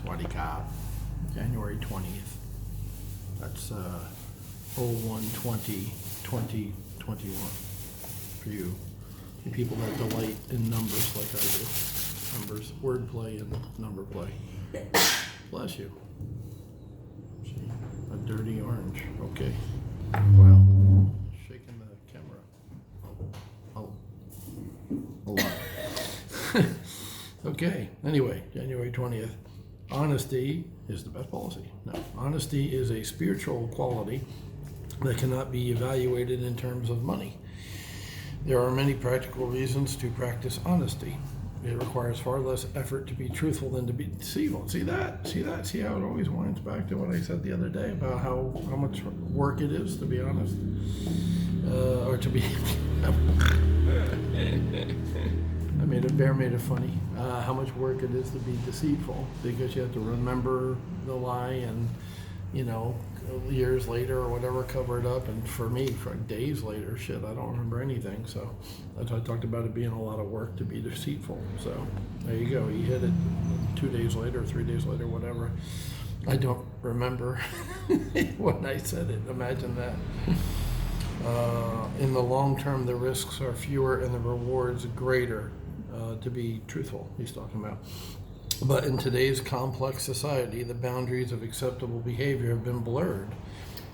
Swaddy Cop, January 20th. That's 01/20/2021 for you people that delight in numbers like I do. Numbers, wordplay, and number play. Bless you. See, a dirty orange. Okay. Well, shaking the camera. Oh, a lot. Okay. Anyway, January 20th. Honesty is the best policy. No, honesty is a spiritual quality that cannot be evaluated in terms of money. There are many practical reasons to practice honesty. It requires far less effort to be truthful than to be deceitful. See that? See how it always winds back to what I said the other day about how much work it is to be honest, or to be. Bear made it funny. How much work it is to be deceitful because you have to remember the lie and, years later or whatever, cover it up. And for me, for days later, I don't remember anything. So that's why I talked about it being a lot of work to be deceitful. So there you go. He hit it 2 days later, 3 days later, whatever. I don't remember when I said it. Imagine that. In the long term, the risks are fewer and the rewards greater. To be truthful, he's talking about. But in today's complex society, the boundaries of acceptable behavior have been blurred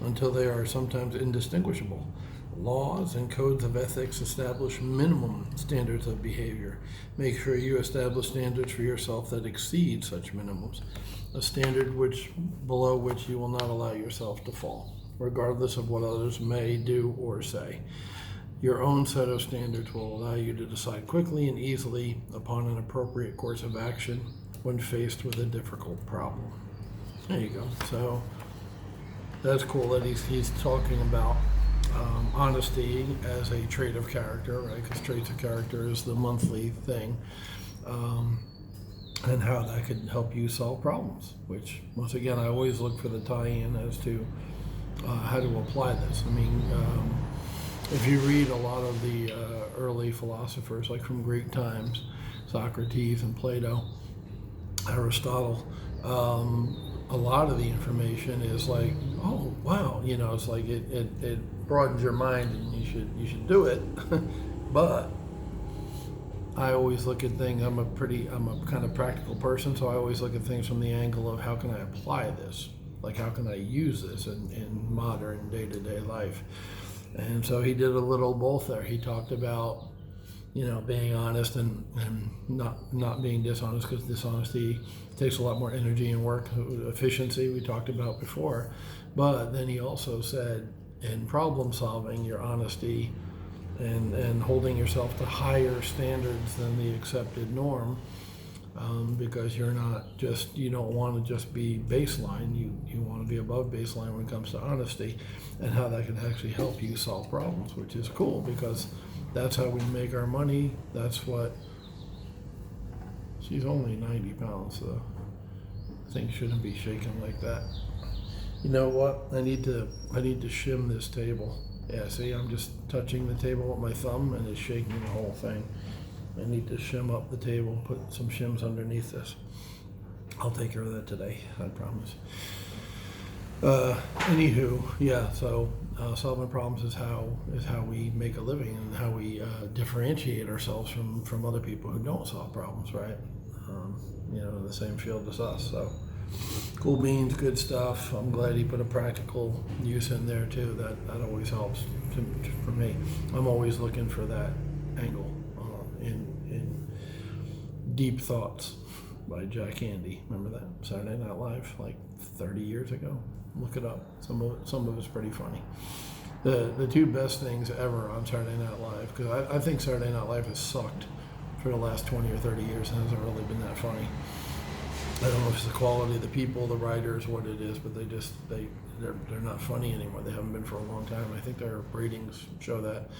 until they are sometimes indistinguishable. Laws and codes of ethics establish minimum standards of behavior. Make sure you establish standards for yourself that exceed such minimums, a standard below which you will not allow yourself to fall, regardless of what others may do or say. Your own set of standards will allow you to decide quickly and easily upon an appropriate course of action when faced with a difficult problem. There you go. So that's cool that he's talking about honesty as a trait of character, right? Because traits of character is the monthly thing, and how that could help you solve problems. Which, once again, I always look for the tie-in as to how to apply this. If you read a lot of the early philosophers, like from Greek times, Socrates and Plato, Aristotle, a lot of the information is like, oh wow, it's like it broadens your mind and you should do it. But I always look at things. I'm a kind of practical person, so I always look at things from the angle of how can I apply this, like how can I use this in modern day-to-day life. And so he did a little both there. He talked about, being honest and not being dishonest, because dishonesty takes a lot more energy and work. Efficiency we talked about before. But then he also said in problem solving, your honesty and holding yourself to higher standards than the accepted norm, because you don't want to just be baseline, you want to be above baseline when it comes to honesty, and how that can actually help you solve problems, which is cool because that's how we make our money. That's what, she's only 90 pounds, so things shouldn't be shaking like that. You know what, I need to shim this table. Yeah, see, I'm just touching the table with my thumb and it's shaking the whole thing. I need to shim up the table, put some shims underneath this. I'll take care of that today, I promise. Anywho, yeah, so solving problems is how we make a living and how we differentiate ourselves from other people who don't solve problems, right? In the same field as us. So cool beans, good stuff. I'm glad he put a practical use in there too. That always helps for me. I'm always looking for that angle. In Deep Thoughts by Jack Handey. Remember that? Saturday Night Live, like 30 years ago. Look it up. Some of it's pretty funny. The two best things ever on Saturday Night Live, because I think Saturday Night Live has sucked for the last 20 or 30 years and hasn't really been that funny. I don't know if it's the quality of the people, the writers, what it is, but they're not funny anymore. They haven't been for a long time. I think their ratings show that.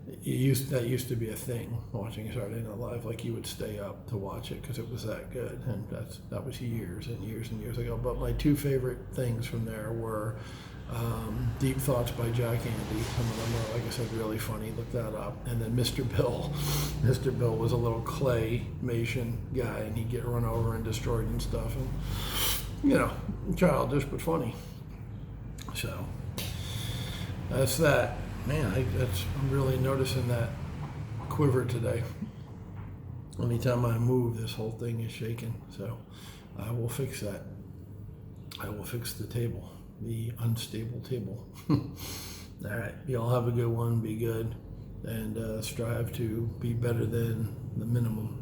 That used to be a thing, watching Saturday Night Live. Like, you would stay up to watch it because it was that good, and that was years and years and years ago. But my two favorite things from there were Deep Thoughts by Jack Andy. Some of them are, like I said, really funny. Look that up. And then Mr. Bill. Mr. Bill was a little claymation guy, and he'd get run over and destroyed and stuff. And, childish but funny. So that's that. Man, I'm really noticing that quiver today. Anytime I move, this whole thing is shaking. So I will fix that. I will fix the table, the unstable table. All right. Y'all have a good one. Be good. And strive to be better than the minimum.